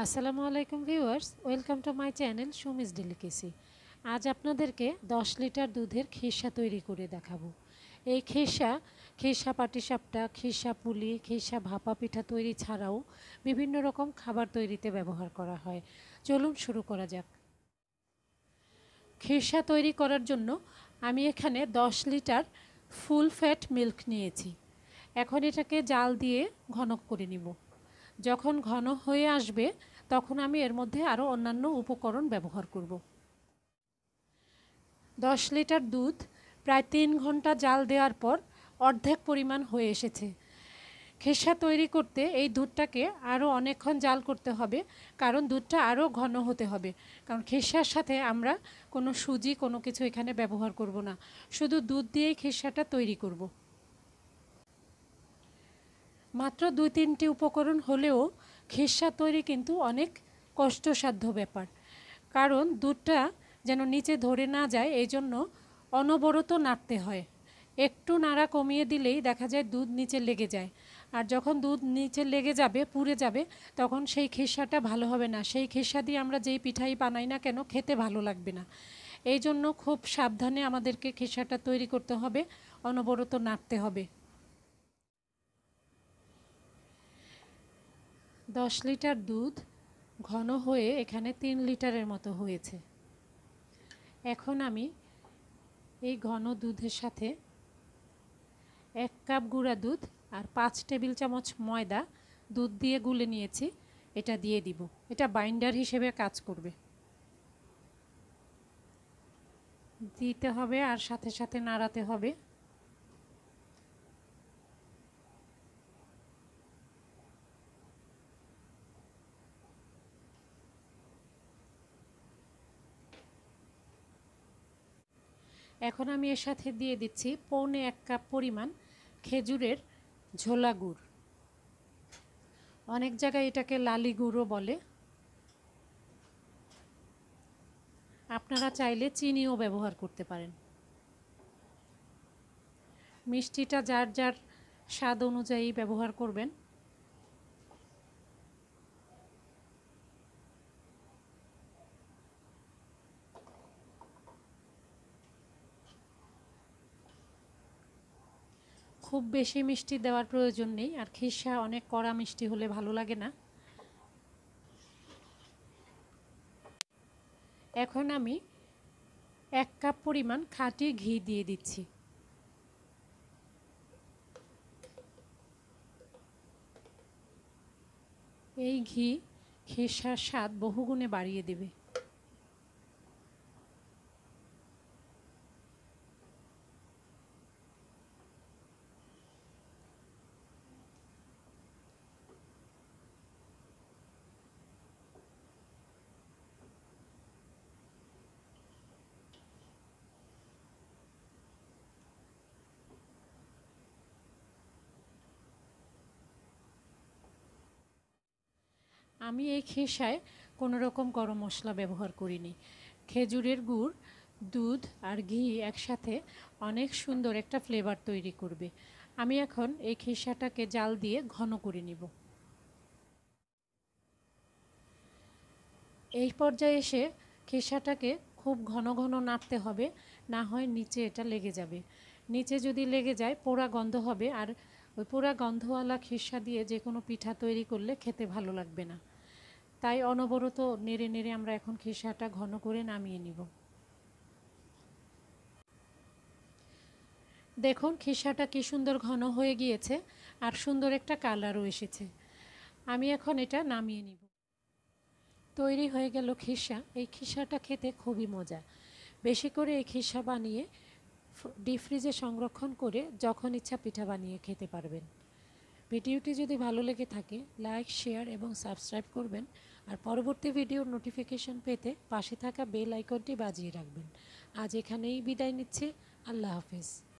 আসসালামু আলাইকুম viewers, welcome to my channel Sumi's delicacy. আজ আপনাদেরকে 10 লিটার দুধের খিরসা তৈরি করে দেখাবো। এই খিরসা পাটিসাপটা, খিরসা পুলি, খিরসা ভাপা পিঠা তৈরি ছাড়াও বিভিন্ন রকম খাবার তৈরিতে ব্যবহার করা হয়। চলুন শুরু করা যাক। খিরসা তৈরি করার জন্য আমি এখানে 10 লিটার ফুল ফ্যাট মিল্ক নিয়েছি। এখন এটাকে জাল দিয়ে ঘন করে নিব। যখন ঘন হয়ে আসবে তখন আমি এর মধ্যে আরও অন্যান্য উপকরণ ব্যবহার করব। 10 লিটার দুধ প্রায় 3 ঘন্টা জাল দেওয়ার পর অর্ধেক পরিমাণ হয়ে এসেছে। খিরসা তৈরি করতে এই দুধটাকে আরও অনেকক্ষণ জাল করতে হবে, কারণ দুধটা আরও ঘন হতে হবে। কারণ খিরসার সাথে আমরা কোনো সুজি কোনো কিছু এখানে ব্যবহার করব না, শুধু দুধ দিয়েই খিরসাটা তৈরি করব। মাত্র 2-3টি উপকরণ হলেও খিরসা তৈরি কিন্তু অনেক কষ্টসাধ্য ব্যাপার, কারণ দুধটা যেন নিচে ধরে না যায় এই জন্য অনবরত নাড়তে হয়। একটু নাড়া কমিয়ে দিলেই দেখা যায় দুধ নিচে লেগে যায়, আর যখন দুধ নিচে লেগে যাবে, পুড়ে যাবে, তখন সেই খিরসাটা ভালো হবে না। সেই খিরসা দিয়ে আমরা যেই পিঠাই বানাই না কেন খেতে ভালো লাগবে না। এই জন্য খুব সাবধানে আমাদেরকে খিরসাটা তৈরি করতে হবে, অনবরত নাড়তে হবে। 10 লিটার দুধ ঘন হয়ে এখানে 3 লিটারের মতো হয়েছে। এখন আমি এই ঘন দুধের সাথে 1 কাপ গুঁড়া দুধ আর 5 টেবিল চামচ ময়দা দুধ দিয়ে গুলে নিয়েছি, এটা দিয়ে দিব। এটা বাইন্ডার হিসেবে কাজ করবে। দিতে হবে আর সাথে সাথে নাড়াতে হবে। এখন আমি এর সাথে দিয়ে দিচ্ছি 1.25 কাপ পরিমাণ খেজুরের ঝোলা গুড়। অনেক জায়গায় এটাকে লালি গুড়ও বলে। আপনারা চাইলে চিনিও ব্যবহার করতে পারেন। মিষ্টিটা যার যার স্বাদ অনুযায়ী ব্যবহার করবেন। খুব বেশি মিষ্টি দেওয়ার প্রয়োজন নেই, আর খিরসা অনেক কড়া মিষ্টি হলে ভালো লাগে না। এখন আমি 1 কাপ পরিমাণ খাঁটি ঘি দিয়ে দিচ্ছি। এই ঘি খিরসার স্বাদ বহুগুণে বাড়িয়ে দেবে। আমি এই খিরসায় কোনো রকম গরম মশলা ব্যবহার করিনি। খেজুরের গুড়, দুধ আর ঘি একসাথে অনেক সুন্দর একটা ফ্লেভার তৈরি করবে। আমি এখন এই খিরসাটাকে জাল দিয়ে ঘন করে নিব। এই পর্যায়ে এসে খিরসাটাকে খুব ঘন ঘন নাড়তে হবে, না হয় নিচে এটা লেগে যাবে। নিচে যদি লেগে যায় পোড়া গন্ধ হবে, আর ওই পোড়া গন্ধওয়ালা খিরসা দিয়ে যে কোনো পিঠা তৈরি করলে খেতে ভালো লাগবে না। তাই অনবরত নেড়ে নেড়ে আমরা এখন খিরসাটা ঘন করে নামিয়ে নিব। দেখুন খিরসাটা কি সুন্দর ঘন হয়ে গিয়েছে, আর সুন্দর একটা কালারও এসেছে। আমি এখন এটা নামিয়ে নিব। তৈরি হয়ে গেল খিরসা। এই খিরসাটা খেতে খুবই মজা। বেশি করে এই খিরসা বানিয়ে ডিপ ফ্রিজে সংরক্ষণ করে যখন ইচ্ছা পিঠা বানিয়ে খেতে পারবেন। ভিডিওটি যদি ভালো লেগে থাকে লাইক, শেয়ার এবং সাবস্ক্রাইব করবেন, আর পরবর্তী ভিডিওর নোটিফিকেশন পেতে পাশে থাকা বেল আইকনটি বাজিয়ে রাখবেন। আজ এখানেই বিদায় নিচ্ছি। আল্লাহ হাফেজ।